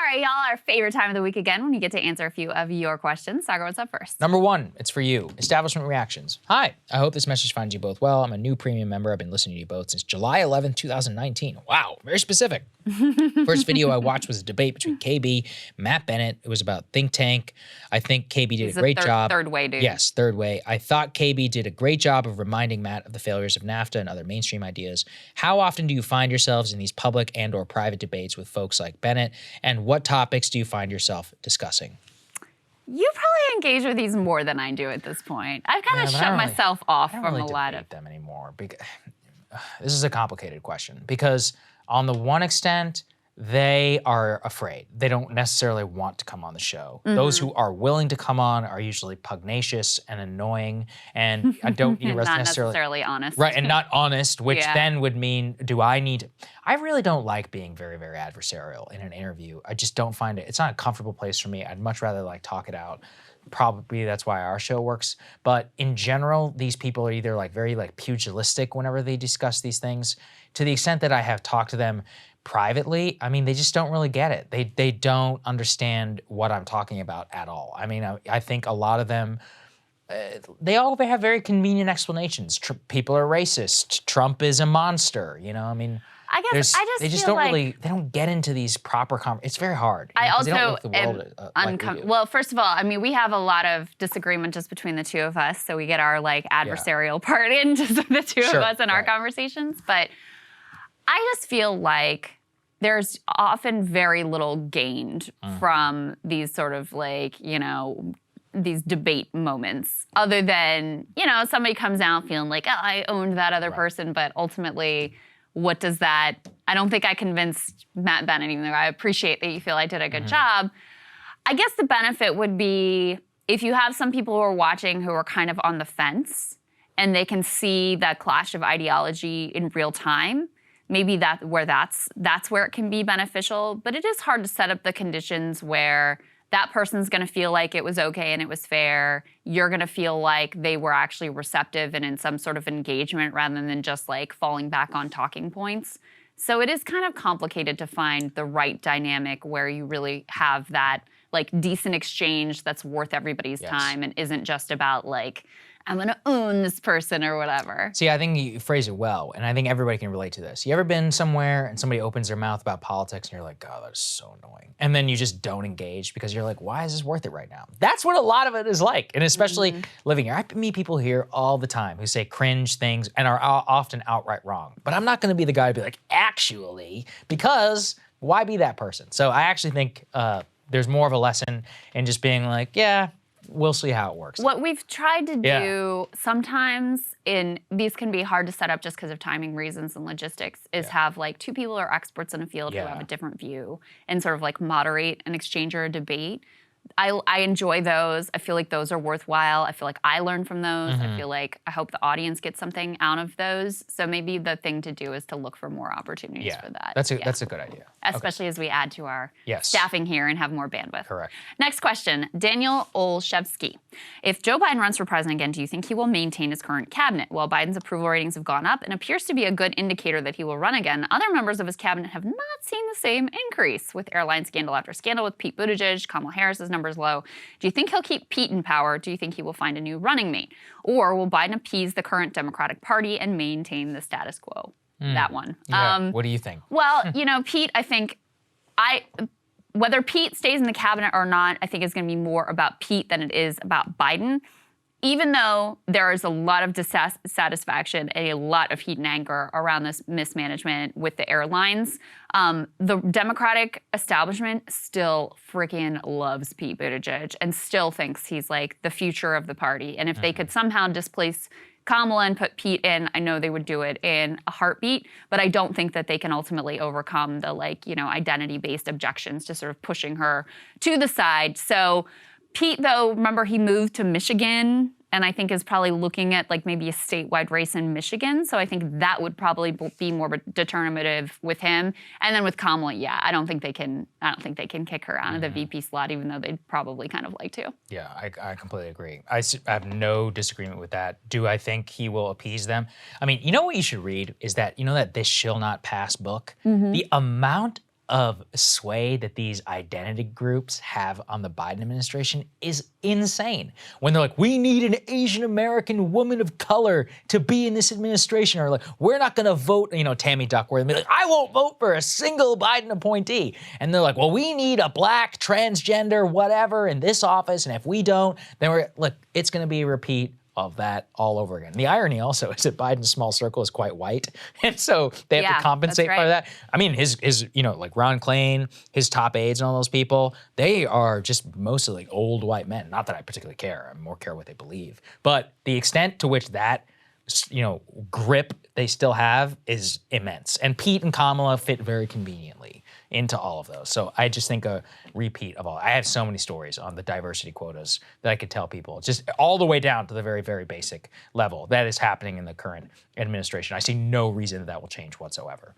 right, y'all, our favorite time of the week again when you get to answer a few of your questions. Saagar, what's up first? Number one, it's for you. Establishment reactions. Hi, I hope this message finds you both well. I'm a new premium member. I've been listening to you both since July 11th, 2019. Wow, very specific. First video I watched was a debate between KB, Matt Bennett. It was about think tank. I think KB did a great job. Third way, dude. Yes, third way. I thought KB did a great job of reminding Matt of the failures of NAFTA and other mainstream ideas. How often do you find yourselves in these public and or private debates with folks like Bennett? And what topics do you find yourself discussing? You probably engage with these more than I do at this point. I've kind of shut myself off from a lot of them anymore. Because, this is a complicated question because on the one extent, they are afraid. They don't necessarily want to come on the show. Mm-hmm. Those who are willing to come on are usually pugnacious and annoying, and I don't not necessarily honest. Right, and not honest, which then would mean, I really don't like being very, very adversarial in an interview. I just don't find it's not a comfortable place for me. I'd much rather like talk it out. Probably that's why our show works. But in general, these people are either like very like pugilistic whenever they discuss these things. To the extent that I have talked to them privately, I mean, they just don't really get it. They don't understand what I'm talking about at all. I mean, I think a lot of them, they have very convenient explanations. People are racist. Trump is a monster. You know, I mean, they don't get into these proper conversations. It's very hard. I also am uncomfortable. Well, first of all, I mean, we have a lot of disagreement just between the two of us, so we get our like adversarial part in just the two of us in our conversations. But I just feel like there's often very little gained from these sort of like, you know, these debate moments other than, you know, somebody comes out feeling like, oh, I owned that other person, but ultimately, what does that, I don't think I convinced Matt Bennett, even though I appreciate that you feel I did a good job. I guess the benefit would be if you have some people who are watching who are kind of on the fence and they can see that clash of ideology in real time, maybe that's where it can be beneficial. But it is hard to set up the conditions where that person's gonna feel like it was okay and it was fair. You're gonna feel like they were actually receptive and in some sort of engagement rather than just like falling back on talking points. So it is kind of complicated to find the right dynamic where you really have that like decent exchange that's worth everybody's time and isn't just about like, I'm gonna own this person or whatever. See, I think you phrase it well, and I think everybody can relate to this. You ever been somewhere and somebody opens their mouth about politics and you're like, God, that is so annoying. And then you just don't engage because you're like, why is this worth it right now? That's what a lot of it is like, and especially living here. I meet people here all the time who say cringe things and are often outright wrong. But I'm not gonna be the guy to be like, actually, because why be that person? So I actually think there's more of a lesson in just being like, yeah, we'll see how it works. What we've tried to do sometimes, these can be hard to set up just because of timing reasons and logistics, is have like two people who are experts in a field who have a different view and sort of like moderate an exchange or a debate. I enjoy those. I feel like those are worthwhile. I feel like I learn from those. I feel like I hope the audience gets something out of those. So maybe the thing to do is to look for more opportunities for that. That's a good idea. Especially as we add to our staffing here and have more bandwidth. Correct. Next question, Daniel Olszewski. If Joe Biden runs for president again, do you think he will maintain his current cabinet? While Biden's approval ratings have gone up and appears to be a good indicator that he will run again, other members of his cabinet have not seen the same increase, with airline scandal after scandal with Pete Buttigieg, Kamala Harris's numbers low. Do you think he'll keep Pete in power? Do you think he will find a new running mate? Or will Biden appease the current Democratic Party and maintain the status quo? That one. Yeah. What do you think? Well, you know, Pete, I think whether Pete stays in the cabinet or not, I think is going to be more about Pete than it is about Biden. Even though there is a lot of dissatisfaction and a lot of heat and anger around this mismanagement with the airlines, the Democratic establishment still freaking loves Pete Buttigieg and still thinks he's like the future of the party. And if they could somehow displace Kamala and put Pete in, I know they would do it in a heartbeat, but I don't think that they can ultimately overcome the like, you know, identity-based objections to sort of pushing her to the side. So Pete, though, remember he moved to Michigan and I think is probably looking at like maybe a statewide race in Michigan. So I think that would probably be more determinative with him. And then with Kamala, yeah, I don't think they can kick her out of the VP slot, even though they'd probably kind of like to. Yeah, I completely agree. I have no disagreement with that. Do I think he will appease them? I mean, you know what you should read is that, you know that This Shall Not Pass book? The amount of sway that these identity groups have on the Biden administration is insane. When they're like, we need an Asian American woman of color to be in this administration, or like, we're not gonna vote, Tammy Duckworth, and be like, I won't vote for a single Biden appointee. And they're like, well, we need a black, transgender, whatever in this office, and if we don't, then it's gonna be a repeat of that all over again. The irony also is that Biden's small circle is quite white, and so they have to compensate for that. I mean, his like Ron Klain, his top aides and all those people, they are just mostly like old white men. Not that I particularly care. I more care what they believe. But the extent to which that grip they still have is immense. And Pete and Kamala fit very conveniently into all of those. So I just think a repeat of all. I have so many stories on the diversity quotas that I could tell people, just all the way down to the very, very basic level that is happening in the current administration. I see no reason that will change whatsoever.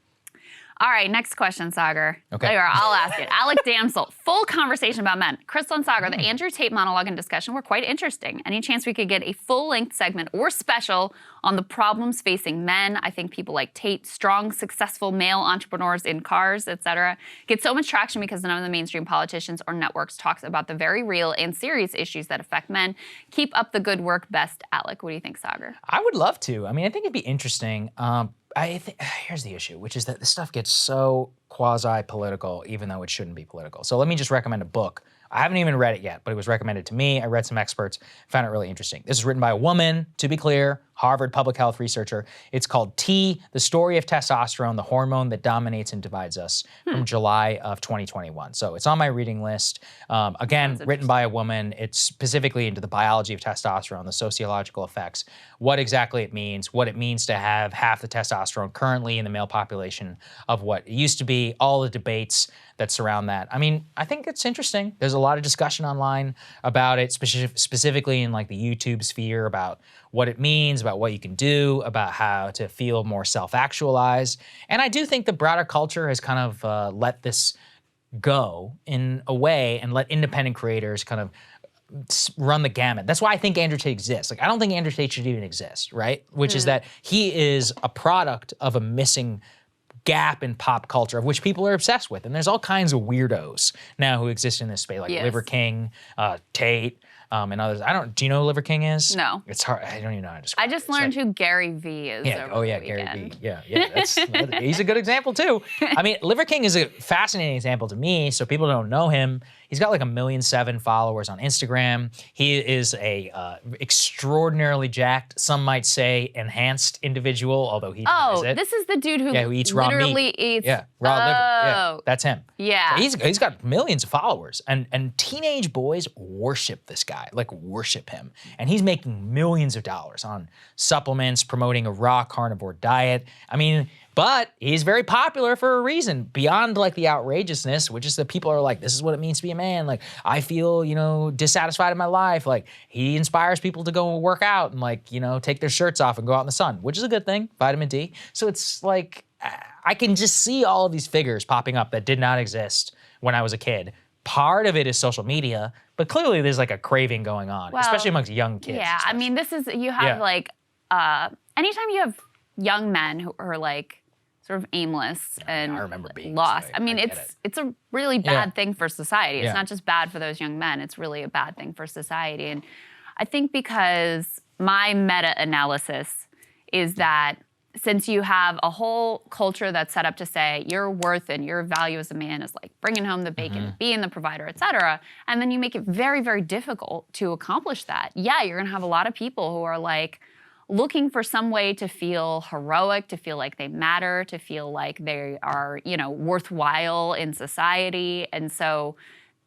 All right, next question, Saagar. Okay. There, I'll ask it. Alec Damsel, full conversation about men. Krystal and Saagar, the Andrew Tate monologue and discussion were quite interesting. Any chance we could get a full-length segment or special on the problems facing men? I think people like Tate, strong, successful male entrepreneurs in cars, etc., get so much traction because none of the mainstream politicians or networks talks about the very real and serious issues that affect men. Keep up the good work. Best, Alec. What do you think, Saagar? I would love to. I mean, I think it'd be interesting. I think here's the issue, which is that this stuff gets so quasi-political, even though it shouldn't be political. So let me just recommend a book. I haven't even read it yet, but it was recommended to me. I read some experts, found it really interesting. This is written by a woman, to be clear, Harvard public health researcher. It's called T, The Story of Testosterone, the Hormone That Dominates and Divides Us, from July of 2021. So it's on my reading list. Again, written by a woman. It's specifically into the biology of testosterone, the sociological effects, what exactly it means, what it means to have half the testosterone currently in the male population of what it used to be, all the debates that surround that. I mean, I think it's interesting. There's a lot of discussion online about it, specifically in like the YouTube sphere, about what it means, about what you can do, about how to feel more self-actualized. And I do think the broader culture has kind of let this go in a way and let independent creators kind of run the gamut. That's why I think Andrew Tate exists. Like, I don't think Andrew Tate should even exist, right? Which is that he is a product of a missing gap in pop culture of which people are obsessed with. And there's all kinds of weirdos now who exist in this space, like Liver King, Tate, and others. Do you know who Liver King is? No. It's hard. I don't even know how to describe it. I just learned who Gary Vee is. Yeah. Oh yeah, Gary Vee. Yeah. He's a good example too. I mean, Liver King is a fascinating example to me. So people don't know him. He's got like 1.7 million followers on Instagram. He is a extraordinarily jacked, some might say enhanced individual, although he denies it. This is the dude who eats raw meat. literally eats raw liver. Yeah, that's him. Yeah. So he's got millions of followers, and teenage boys worship this guy, like worship him. And he's making millions of dollars on supplements, promoting a raw carnivore diet. I mean, but he's very popular for a reason, beyond like the outrageousness, which is that people are like, this is what it means to be a man. Like, I feel, dissatisfied in my life. Like, he inspires people to go work out and like, take their shirts off and go out in the sun, which is a good thing, vitamin D. So it's like, I can just see all of these figures popping up that did not exist when I was a kid. Part of it is social media, but clearly there's like a craving going on, especially amongst young kids. Yeah, I mean, you have like, anytime you have young men who are like, sort of aimless and I remember being lost. So I mean, it's a really bad thing for society. It's Yeah. not just bad for those young men. It's really a bad thing for society. And I think because my meta-analysis is that since you have a whole culture that's set up to say your worth and your value as a man is like bringing home the bacon, being the provider, et cetera, and then you make it very, very difficult to accomplish that, you're going to have a lot of people who are like, looking for some way to feel heroic, to feel like they matter, to feel like they are, worthwhile in society. And so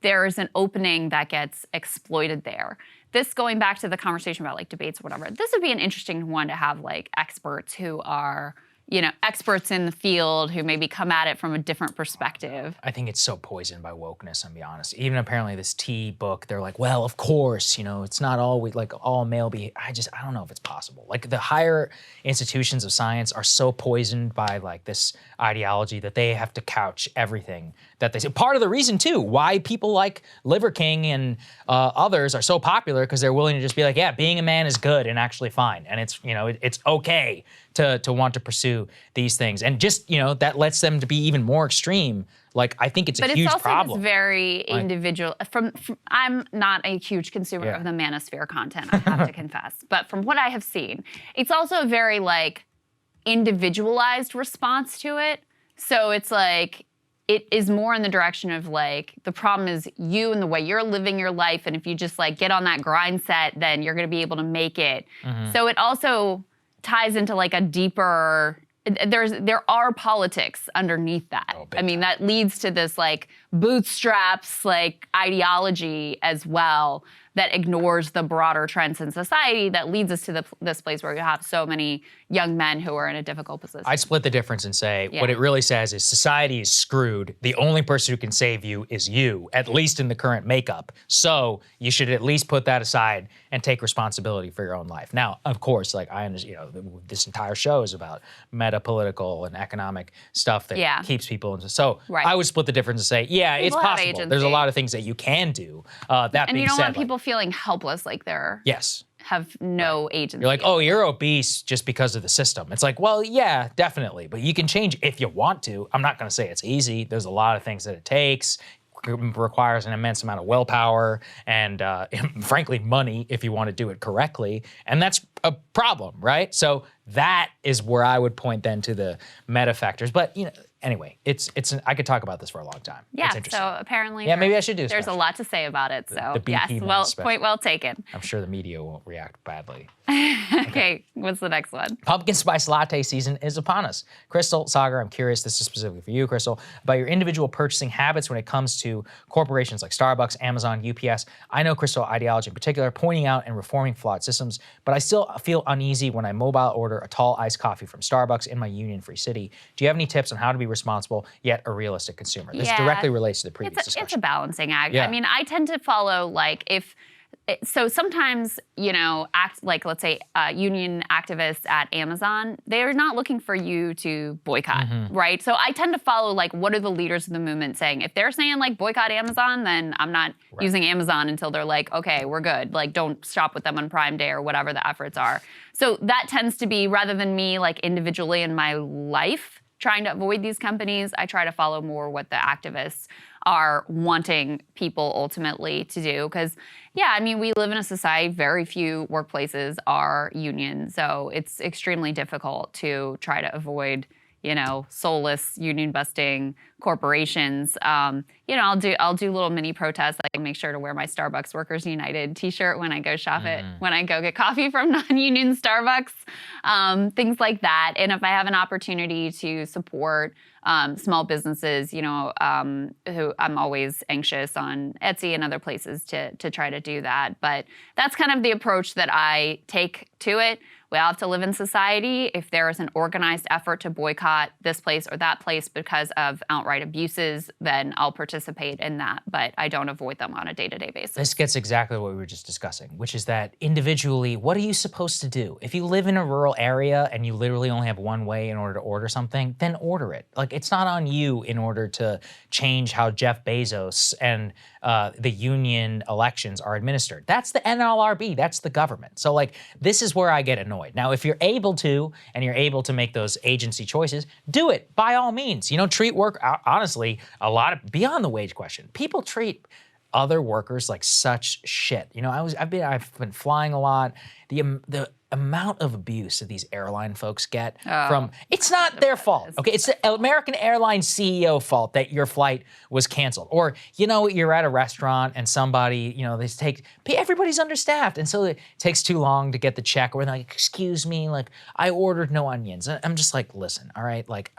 there is an opening that gets exploited there. This, going back to the conversation about like debates or whatever, this would be an interesting one to have like experts who are, experts in the field who maybe come at it from a different perspective. I think it's so poisoned by wokeness, I'll be honest. Even apparently this T book, they're like, well, of course, it's not always like all male behavior. I don't know if it's possible. Like the higher institutions of science are so poisoned by like this ideology that they have to couch everything that they say. Part of the reason too, why people like Liver King and others are so popular, because they're willing to just be like, yeah, being a man is good and actually fine. And it's, it's okay to want to pursue these things. And just, that lets them to be even more extreme. Like, I think it's a huge problem. But it's also very individual. I'm not a huge consumer of the manosphere content, I have to confess. But from what I have seen, it's also a very, like, individualized response to it. So it's like, it is more in the direction of, like, the problem is you and the way you're living your life. And if you just, like, get on that grind set, then you're going to be able to make it. So it also ties into, like, a deeper... There are politics underneath that. I mean, that leads to this, like, bootstraps, like, ideology as well that ignores the broader trends in society that leads us to this place where you have so many young men who are in a difficult position. I split the difference and say what it really says is society is screwed. The only person who can save you is you, at least in the current makeup. So you should at least put that aside and take responsibility for your own life. Now, of course, like, I understand, this entire show is about meta-political and economic stuff that keeps people in. So I would split the difference and say, it's possible. There's a lot of things that you can do. That being said, and you don't want people feeling helpless, like they're have no agency. You're like, oh, you're obese just because of the system. It's like, well, yeah, definitely, but you can change if you want to. I'm not going to say it's easy. There's a lot of things that it takes. It requires an immense amount of willpower and, frankly, money if you want to do it correctly, and that's a problem, right? So that is where I would point then to the meta factors. But anyway, I could talk about this for a long time. Yeah. It's interesting. So apparently, maybe I should do. There's a lot to say about it. So the BP yes, point well taken. I'm sure the media won't react badly. Okay, what's the next one? Pumpkin spice latte season is upon us. Krystal, Saagar, I'm curious, this is specifically for you, Krystal, about your individual purchasing habits when it comes to corporations like Starbucks, Amazon, UPS. I know Krystal ideology in particular, pointing out and reforming flawed systems, but I still feel uneasy when I mobile order a tall iced coffee from Starbucks in my union-free city. Do you have any tips on how to be responsible yet a realistic consumer? This directly relates to the previous discussion. It's a balancing act. I mean, I tend to follow, like, so sometimes, let's say union activists at Amazon, they're not looking for you to boycott, right? So I tend to follow, like, what are the leaders of the movement saying? If they're saying, like, boycott Amazon, then I'm not using Amazon until they're like, okay, we're good. Like, don't shop with them on Prime Day or whatever the efforts are. So that tends to be, rather than me, like, individually in my life trying to avoid these companies, I try to follow more what the activists are wanting people ultimately to do. Because, I mean, we live in a society, very few workplaces are union. So it's extremely difficult to try to avoid, soulless union busting corporations. I'll do little mini protests. I make sure to wear my Starbucks Workers United t-shirt when I go shop when I go get coffee from non-union Starbucks, things like that. And if I have an opportunity to support small businesses, who I'm always anxious on Etsy and other places to try to do that. But that's kind of the approach that I take to it. We all have to live in society. If there is an organized effort to boycott this place or that place because of outright abuses, then I'll participate in that. But I don't avoid them on a day-to-day basis. This gets exactly what we were just discussing, which is that individually, what are you supposed to do? If you live in a rural area and you literally only have one way in order to order something, then order it. Like, it's not on you in order to change how Jeff Bezos and the union elections are administered. That's the NLRB. That's the government. So, like, this is where I get annoyed. Now, if you're able to, and you're able to make those agency choices, do it by all means. Treat work, honestly, a lot of, beyond the wage question, people treat other workers like such shit. I've been flying a lot. The amount of abuse that these airline folks get from, it's not their fault, okay? It's the American Airlines CEO fault that your flight was canceled. Or, you're at a restaurant and somebody, everybody's understaffed, and so it takes too long to get the check, or they're like, excuse me, like, I ordered no onions. I'm just like, listen, all right, like,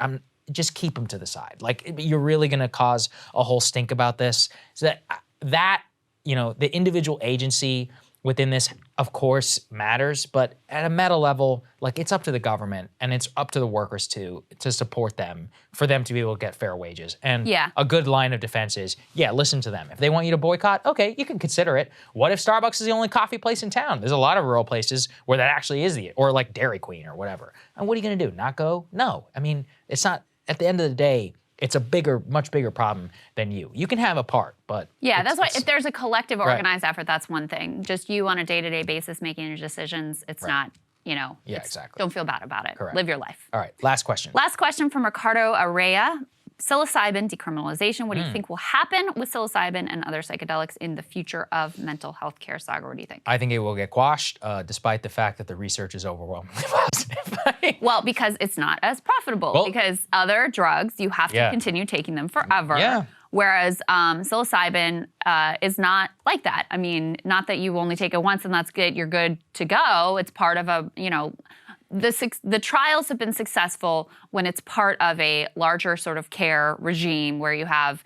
just keep them to the side. Like, you're really gonna cause a whole stink about this. So that the individual agency within this, of course, matters, but at a meta level, like, it's up to the government and it's up to the workers to support them, for them to be able to get fair wages. And a good line of defense is, listen to them. If they want you to boycott, okay, you can consider it. What if Starbucks is the only coffee place in town? There's a lot of rural places where that actually is or like Dairy Queen or whatever. And what are you gonna do, not go? No, I mean, it's not, at the end of the day, it's a much bigger problem than you. You can have a part, but that's why if there's a collective organized effort, that's one thing. Just you on a day-to-day basis making your decisions, it's not exactly. Don't feel bad about it. Correct. Live your life. All right, last question. Last question from Ricardo Arrea. Psilocybin decriminalization. What do you think will happen with psilocybin and other psychedelics in the future of mental health care? Saagar, what do you think? I think it will get quashed, despite the fact that the research is overwhelmingly positive. Well, because it's not as profitable. Because other drugs, you have to continue taking them forever. Yeah. Whereas psilocybin is not like that. I mean, not that you only take it once and that's good, you're good to go. It's part of a, the trials have been successful when it's part of a larger sort of care regime where you have,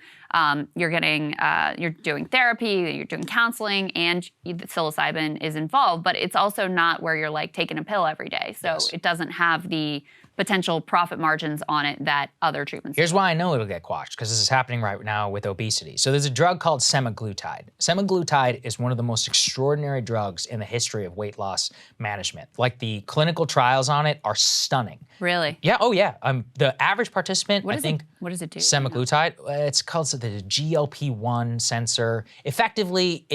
you're doing therapy, you're doing counseling, and the psilocybin is involved, but it's also not where you're like taking a pill every day. So it doesn't have the potential profit margins on it that other treatments Here's why I know it'll get quashed, because this is happening right now with obesity. So there's a drug called semaglutide. Semaglutide is one of the most extraordinary drugs in the history of weight loss management. Like, the clinical trials on it are stunning. Really? Yeah, oh yeah. The average participant, what does it do? Semaglutide, it's called the GLP-1 sensor. Effectively,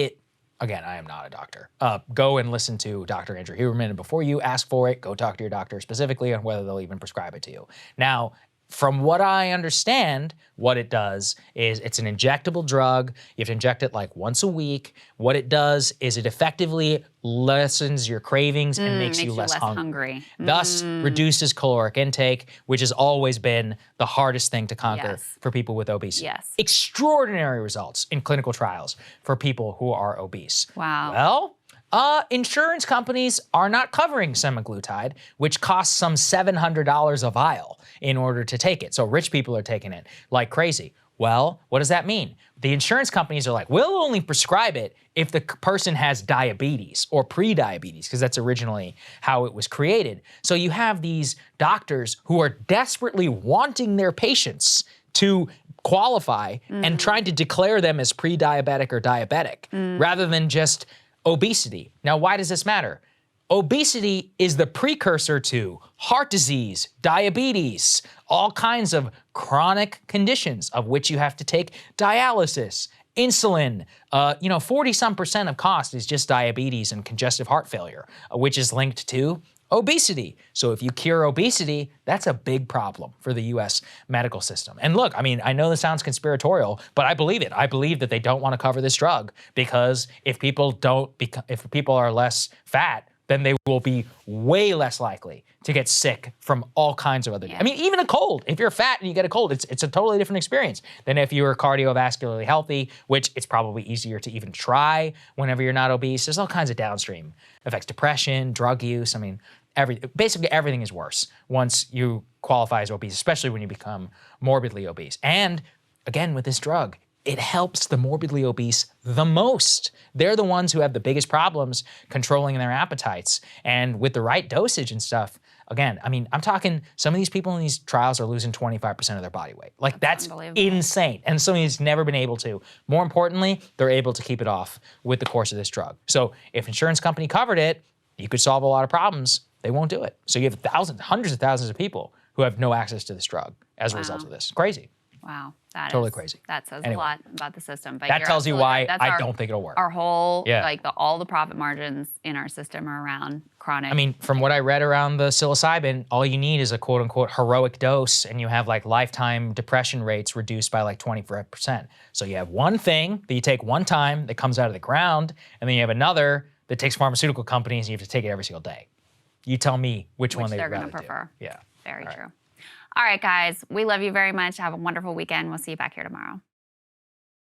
again, I am not a doctor. Go and listen to Dr. Andrew Huberman, and before you ask for it, go talk to your doctor specifically on whether they'll even prescribe it to you. Now, from what I understand, what it does is it's an injectable drug. You have to inject it like once a week. What it does is it effectively lessens your cravings and makes you less hungry. Thus, reduces caloric intake, which has always been the hardest thing to conquer for people with obesity. Yes. Extraordinary results in clinical trials for people who are obese. Wow. Well, insurance companies are not covering semaglutide, which costs some $700 a vial in order to take it. So rich people are taking it like crazy. Well, what does that mean? The insurance companies are like, we'll only prescribe it if the person has diabetes or pre-diabetes, because that's originally how it was created. So you have these doctors who are desperately wanting their patients to qualify and trying to declare them as pre-diabetic or diabetic rather than just obesity. Now, why does this matter? Obesity is the precursor to heart disease, diabetes, all kinds of chronic conditions of which you have to take dialysis, insulin. 40-some% of cost is just diabetes and congestive heart failure, which is linked to obesity. So if you cure obesity, that's a big problem for the US medical system. And look, I mean, I know this sounds conspiratorial, but I believe it. I believe that they don't want to cover this drug because if people are less fat, then they will be way less likely to get sick from all kinds of other. I mean, even a cold. If you're fat and you get a cold, it's a totally different experience than if you were cardiovascularly healthy, which it's probably easier to even try whenever you're not obese. There's all kinds of downstream effects: depression, drug use. I mean, basically everything is worse once you qualify as obese, especially when you become morbidly obese. And again, with this drug, it helps the morbidly obese the most. They're the ones who have the biggest problems controlling their appetites. And with the right dosage and stuff, again, I mean, I'm talking some of these people in these trials are losing 25% of their body weight. Like, that's insane. And somebody's never been able to. More importantly, they're able to keep it off with the course of this drug. So if insurance company covered it, you could solve a lot of problems. They won't do it. So you have hundreds of thousands of people who have no access to this drug as a result of this. Crazy. Wow. That totally is crazy. That says a lot about the system. But that tells you why I don't think it'll work. Our whole, all the profit margins in our system are around chronic. I mean, from what I read around the psilocybin, all you need is a quote unquote heroic dose and you have like lifetime depression rates reduced by like 25%. So you have one thing that you take one time that comes out of the ground, and then you have another that takes pharmaceutical companies and you have to take it every single day. You tell me which one they'd rather going to prefer. Do. Yeah. Very true. All right, guys. We love you very much. Have a wonderful weekend. We'll see you back here tomorrow.